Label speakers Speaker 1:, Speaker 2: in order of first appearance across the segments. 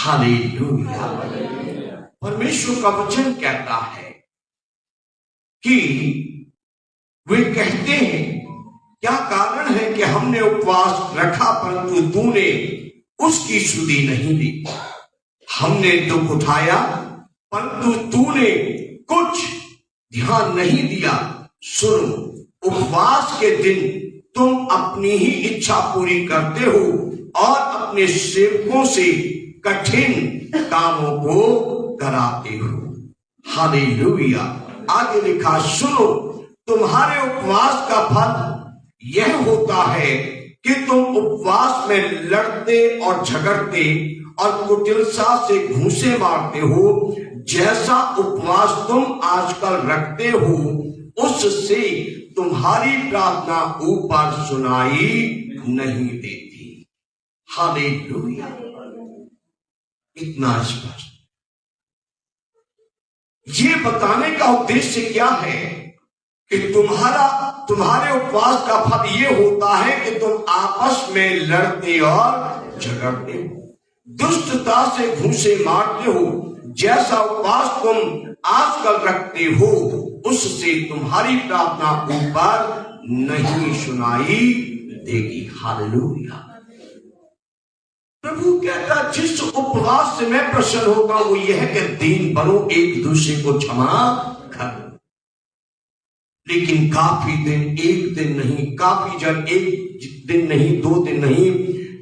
Speaker 1: Hallelujah. परमेश्वर का वचन कहता है कि वे कहते हैं, क्या कारण है कि हमने उपवास रखा परंतु तूने उसकी सुधि नहीं दी। हमने दुख उठाया परंतु तूने कुछ ध्यान नहीं दिया। सुनो, उपवास के दिन तुम अपनी ही इच्छा पूरी करते हो और अपने सेवकों से कठिन कामों को कराते हो। हालेलुया। आगे लिखा, सुनो, तुम्हारे उपवास का फल यह होता है कि तुम उपवास में लड़ते और झगड़ते और कुटिलता से घूंसे मारते हो। जैसा उपवास तुम आजकल रखते हो उससे तुम्हारी प्रार्थना ऊपर सुनाई नहीं देती। हालेलुया। इतना स्पष्ट। ये बताने का उद्देश्य क्या है कि तुम्हारे उपवास का फल ये होता है कि तुम आपस में लड़ते और झगड़ते हो, दुष्टता से घूंसे मारते हो। जैसा उपवास तुम आजकल रखते हो उससे तुम्हारी प्रार्थना ऊपर नहीं सुनाई देगी। हालेलुया। प्रभु कहता, जिस उपवास से मैं प्रसन्न होता हूं वो यह है कि दीन बनो, एक दूसरे को क्षमा करो। लेकिन काफी दिन, एक दिन नहीं, काफी जन एक दिन नहीं, 2 दिन नहीं,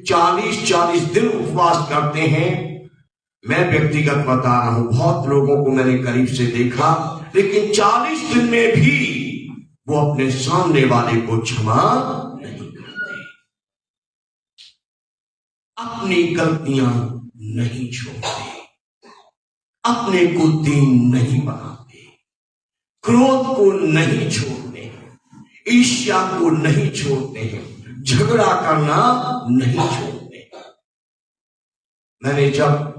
Speaker 1: 40 दिन उपवास करते हैं। मैं व्यक्तिगत बता रहा हूं, बहुत लोगों को मैंने करीब से देखा, लेकिन 40 दिन में भी वो अपने सामने वाले को क्षमा नहीं करते, अपनी गलतियां नहीं छोड़ते, अपने को दीन नहीं बनाते, क्रोध को नहीं छोड़ते, ईर्ष्या को नहीं छोड़ते हैं, झगड़ा करना नहीं छोड़ते। मैंने जब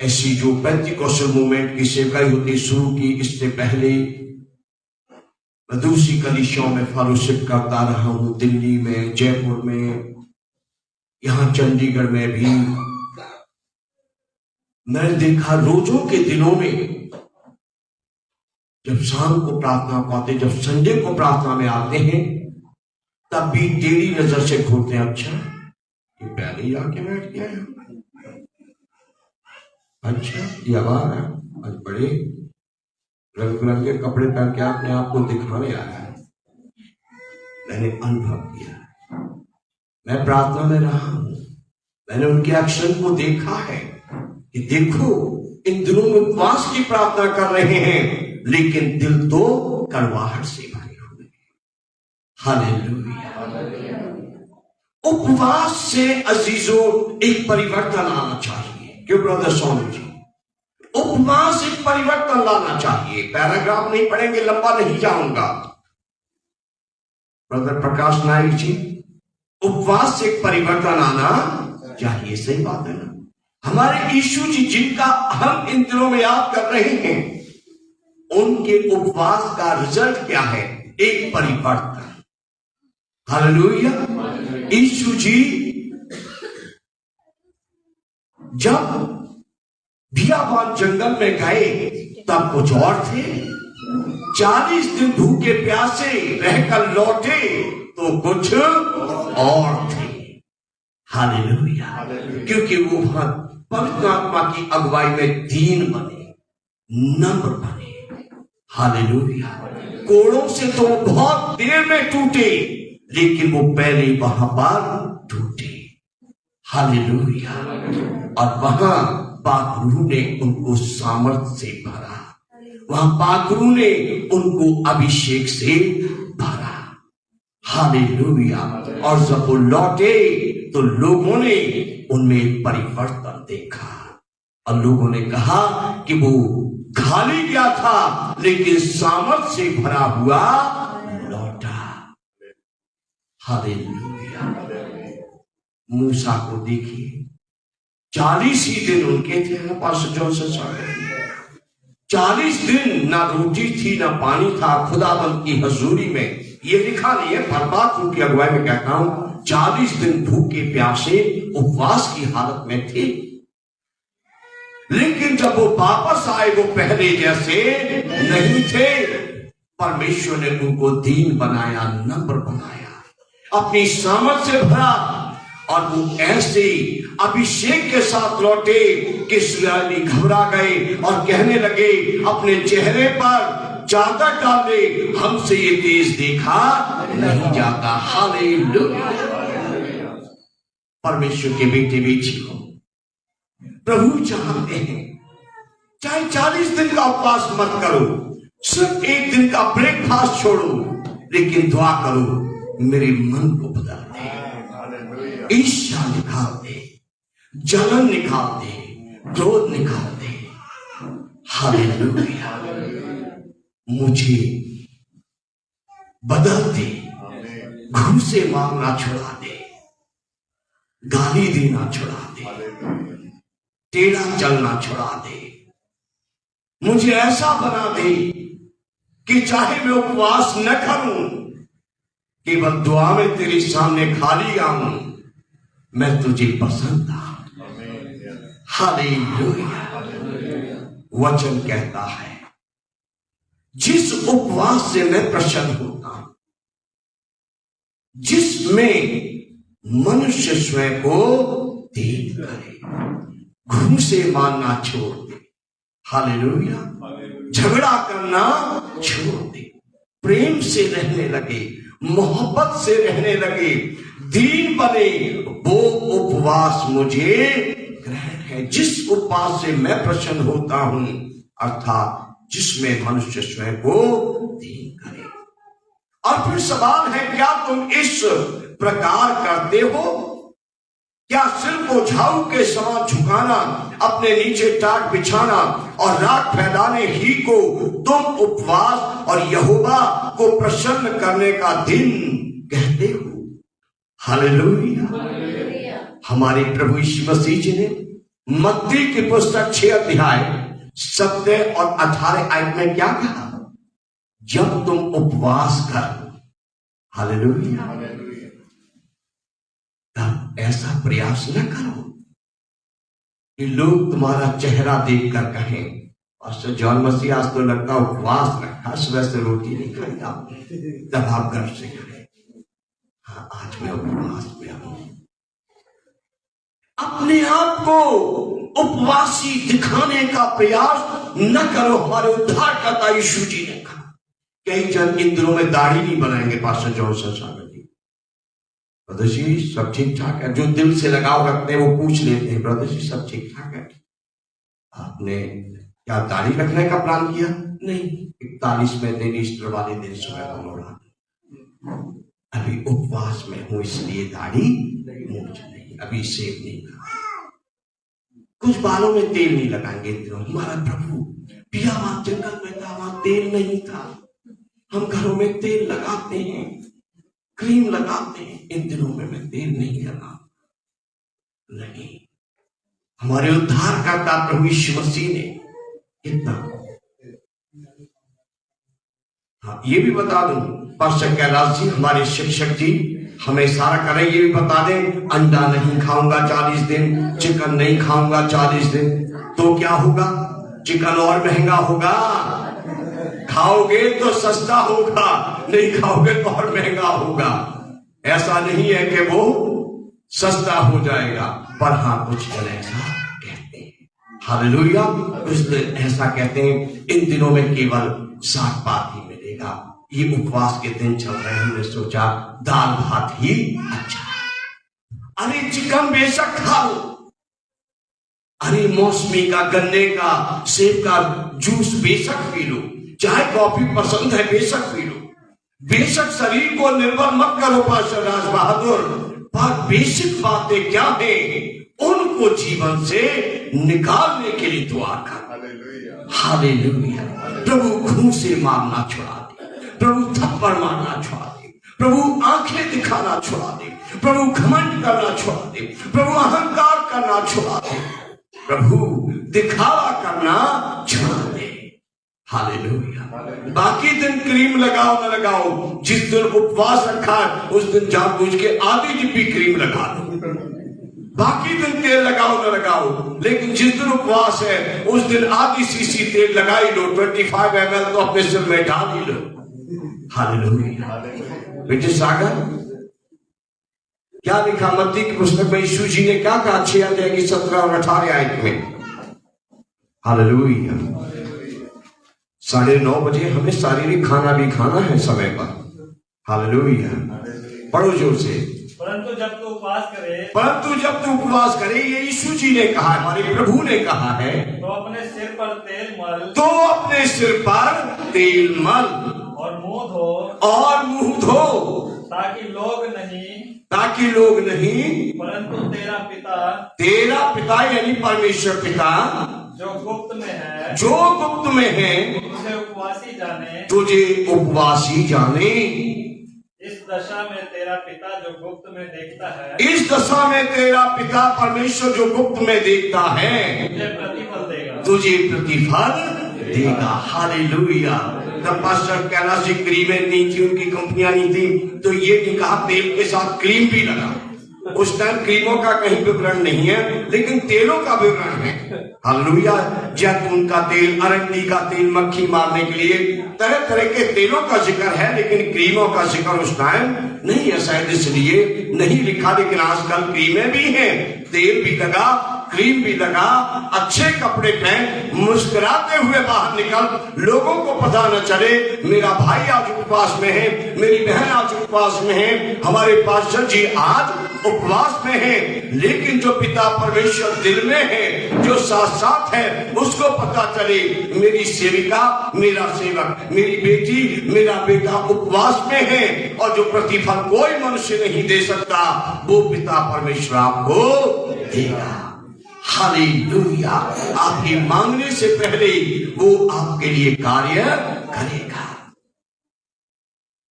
Speaker 1: ऐसी जो पेंटिकॉस्टल मूवमेंट की सेवकाई होती शुरू की, इससे पहले मैं दूसरी कलीसियाओं में फेलोशिप करता रहा हूं, दिल्ली में, जयपुर में, यहां चंडीगढ़ में भी। मैंने देखा रोजों के दिनों में जब शाम को प्रार्थना को आते, जब संडे को प्रार्थना में आते हैं, तब भी टेढ़ी नजर से घूरते हैं। अच्छा, ये पहले ही आके बैठ गया है, अच्छा ये आवाज है, आज बड़े रंग बिरंगे कपड़े पहन के आपने आपको दिखाने आया है। मैंने अनुभव किया, मैं प्रार्थना में रहा हूं, मैंने उनके एक्शन को देखा है कि देखो इन दिनों में उपवास की प्रार्थना कर रहे हैं लेकिन दिल तो कड़वाहट से भरे हुए। हालेलुया। उपवास से अजीजों एक परिवर्तन आना चाहिए। क्यों ब्रदर सोनू जी? उपवास एक परिवर्तन लाना चाहिए। पैराग्राफ नहीं पढ़ेंगे, लंबा नहीं जाऊंगा। ब्रदर प्रकाश नायक जी, उपवास से एक परिवर्तन आना चाहिए। सही बात है ना? हमारे यीशु जी जिनका हम इन दिनों में याद कर रहे हैं, उनके उपवास का रिजल्ट क्या है? एक परिवर्तन। हालेलुया। यीशु जी जब बियाबान जंगल में गए तब कुछ और थे, 40 दिन भूखे प्यासे रहकर लौटे तो कुछ और थे। हालेलुया। क्योंकि वो वहां पवित्र आत्मा की अगुवाई में दीन बने, नम्र बने। हालेलुया। कोड़ों से तो बहुत देर में टूटे लेकिन वो पहले वहां पर टूटे। हालेलुया। और वहां पाकरू ने उनको सामर्थ से भरा, वहां पाकरू ने उनको अभिषेक से भरा। हालेलुया। और जब वो लौटे तो लोगों ने उनमें परिवर्तन देखा और लोगों ने कहा कि वो खाली गया था लेकिन सामर्थ से भरा हुआ लौटा। हालेलुया। मूसा को देखिए, 40 ही दिन उनके थे ना पास्टर जॉनसन साहब। 40 दिन ना रोटी थी ना पानी था, खुदाबंद की हजूरी में। ये लिखा नहीं है, बर्बाद उनकी अगुवाई में कहता हूं, 40 दिन भूखे प्यासे उपवास की हालत में थे, लेकिन जब वो वापस आए वो पहले जैसे नहीं थे। परमेश्वर ने उनको दीन बनाया, नम्र बनाया, अपनी सामर्थ से भरा, और वो ऐसे अभिषेक के साथ लौटे कि इस्राएली घबरा गए और कहने लगे, अपने चेहरे पर चादर डाले, हमसे ये देश देखा नहीं जाता। हालेलुया। परमेश्वर के बेटे बेटियों, प्रभु चाहते हैं चाहे 40 दिन का उपवास मत करो, सिर्फ 1 दिन का ब्रेकफास्ट छोड़ो, लेकिन दुआ करो, मेरे मन को बदल दे, ईर्ष्या निकाल दे, जलन निकाल दे, क्रोध निकाल दे। हालेलुया। मुझे बदल दे, घूसे मारना छुड़ा दे, गाली देना छुड़ा दे, टेढ़ा चलना छुड़ा दे। मुझे ऐसा बना दे कि चाहे मैं उपवास न करूं, केवल दुआ में तेरे सामने खाली आऊं, मैं तुझे पसंद था। हालेलुया। वचन कहता है, जिस उपवास से मैं प्रसन्न होता हूं, जिसमें मनुष्य स्वयं को दीन करे, घूसे मारना छोड़ दे। हालेलुया। झगड़ा करना छोड़ दे, प्रेम से रहने लगे, मोहब्बत से रहने लगे, दीन बने, वो उपवास मुझे ग्रहण है। जिस उपवास से मैं प्रसन्न होता हूं, अर्थात जिसमें मनुष्य स्वयं को दीन करे। और फिर सवाल है, क्या तुम इस प्रकार करते हो? क्या सिर को झाऊ के समान झुकाना, अपने नीचे टाट बिछाना और राख फैलाने ही को तुम उपवास और यहोवा को प्रसन्न करने का दिन कहते हो? हालेलुया। हमारे प्रभु यीशु मसीह जी ने मत्ती की पुस्तक 6 अध्याय 17 और 18 आयत में क्या कहा? जब तुम उपवास करो, हालेलुया, तब ऐसा प्रयास न करो कि लोग तुम्हारा चेहरा देखकर कहें, पास्टर जॉन मसीह आज तो लगता उपवास रखा, सुबह से रोटी नहीं खाई आपने। तब आप घर से कहें, हाँ आज मैं उपवास में हूं। अपने आप को उपवासी दिखाने का प्रयास न करो। हमारे उद्धारकर्ता यीशु जी ने कहा, कई जन इन दिनों में दाढ़ी नहीं बनाएंगे। पास्टर जॉन सागर जी, ब्रदर जी सब ठीक ठाक है? जो दिल से लगाव रखते हैं वो पूछ लेते हैं, ब्रदर जी सब ठीक ठाक है? आपने क्या दाढ़ी रखने का प्लान किया? नहीं, 41वें दिन ईस्टर वाले दिन सुबह बनोड़ा, अभी उपवास में हूं इसलिए दाढ़ी नहीं, अभी सेव नहीं करा, कुछ बालों में तेल नहीं लगाएंगे। हमारा प्रभु पिया वहां जंगल में था, वहां तेल नहीं था। हम घरों में तेल लगाते हैं, क्रीम लगाते हैं, इन दिनों में मैं तेल नहीं लगा। नहीं, हमारे उद्धारकर्ता प्रभु यीशु मसीह ने कितना, हाँ ये भी बता दूं, पास्टर कैलाश जी हमारे शिक्षक जी हमें सारा करें, ये भी बता दें, अंडा नहीं खाऊंगा 40 दिन, चिकन नहीं खाऊंगा 40 दिन, तो क्या होगा? चिकन और महंगा होगा। खाओगे तो सस्ता होगा, नहीं खाओगे तो और महंगा होगा। ऐसा नहीं है कि वो सस्ता हो जाएगा, पर हाँ कुछ जन ऐसा कहते हैं। हालेलुया। कुछ लोग ऐसा कहते हैं इन दिनों में केवल साग पात ही मिलेगा। ये उपवास के दिन चल रहे हैं, हमने सोचा दाल भात ही अच्छा है। अरे चिकन बेशक खाओ, अरे मौसमी का, गन्ने का, सेब का जूस बेशक पी लो, चाहे कॉफी पसंद है बेशक पी लो, बेशक शरीर को निर्भर मत करो पास्टर राज बहादुर, पर बेसिक बातें क्या है उनको जीवन से निकालने के लिए दुआ कर। हालेलुया। प्रभु घूंसे मारना छुड़ा दे, प्रभु थप्पड़ मारना छुड़ा दे, प्रभु आंखें दिखाना छुड़ा दे, प्रभु घमंड करना छुड़ा दे, प्रभु अहंकार करना छुड़ा दे, प्रभु दिखावा करना छुड़ा दे। हालेलुया। बाकी दिन क्रीम लगाओ न लगाओ, जिस दिन उपवास रखा है उस दिन जानबूझ के आधी डिब्बी क्रीम लगा दो। बाकी दिन तेल लगाओ न लगाओ, लेकिन जिस दिन उपवास है उस दिन आधी सीसी तेल लगा ही लो, 25 ml तो अपने सिर में डाल ही लो। हालेलुया। बेटे सागर क्या लिखा मत्ती की पुस्तक में, यीशु जी ने क्या कहा 6 अध्याय की 17 और 18 आयत में। हालेलुया। 9:30 बजे हमें शारीरिक खाना भी खाना है समय पर। हालेलुया। पढ़ो जोर से।
Speaker 2: परंतु जब तू उपवास करे, ये यीशु जी ने कहा, हमारे प्रभु ने कहा है, तो अपने सिर पर तेल मल और मुंह धो, ताकि लोग नहीं
Speaker 1: परंतु तेरा पिता यानी परमेश्वर पिता
Speaker 2: जो गुप्त में है
Speaker 1: तुझे उपवासी जाने।
Speaker 2: इस दशा में तेरा पिता जो गुप्त में देखता है,
Speaker 1: इस दशा में तेरा पिता परमेश्वर जो गुप्त में देखता है तुझे प्रतिफल देगा। हालेलुया। जब पास्टर कैलाश जी क्रीमें नहीं थी, उनकी कंपनियां नहीं थी, तो ये नहीं कहा तेल के साथ क्रीम भी लगा। उस टाइम क्रीमों का कहीं विवरण नहीं है, लेकिन तेलों का विवरण है। हालेलुया। जैतून का तेल, अरंडी का तेल मक्खी मारने के लिए, तरह तरह के तेलों का जिक्र है, लेकिन क्रीमों का जिक्र उस टाइम नहीं है। शायद इसलिए नहीं लिखा, लेकिन आजकल क्रीमें भी हैं, तेल भी लगा, क्रीम भी लगा, अच्छे कपड़े पहन मुस्कुराते हुए बाहर निकल, लोगों को पता न चले मेरा भाई आज उपवास में है, मेरी बहन आज उपवास में है, हमारे पास्टर जी आज उपवास में है। लेकिन जो पिता परमेश्वर दिल में है, जो साथ साथ है, उसको पता चले मेरी सेविका, मेरा सेवक, मेरी बेटी, मेरा बेटा उपवास में है, और जो प्रतिफल कोई मनुष्य नहीं दे सकता वो पिता परमेश्वर आपको देगा। हालेलुया। आपके मांगने से पहले वो आपके लिए कार्य करेगा।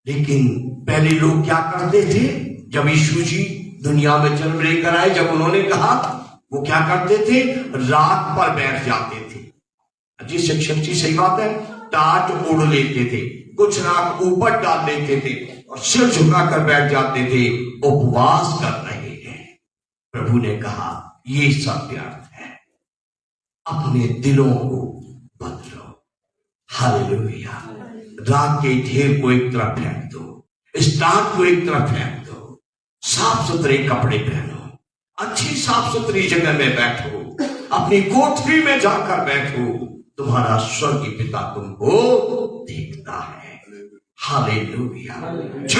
Speaker 1: लेकिन पहले लोग क्या करते थे? जब यीशु जी दुनिया में जन्म लेकर आए, जब उन्होंने कहा, वो क्या करते थे? रात पर बैठ जाते थे। जी शिक्षक जी सही बात है, टाट ओढ़ लेते थे, कुछ रात ऊपर डाल लेते थे और सिर झुकाकर बैठ जाते थे, उपवास कर रहे हैं। प्रभु ने कहा ये सब व्यर्थ है, अपने दिलों को बदलो। हालेलुया। रात के ढेर को एक तरफ फेंक दो, स्टार्ट को एक तरफ फेंक दो, साफ सुथरे कपड़े पहनो, अच्छी साफ सुथरी जगह में बैठो, अपनी कोठरी में जाकर बैठो, तुम्हारा स्वर्गीय पिता तुमको देखता है। हालेलुया।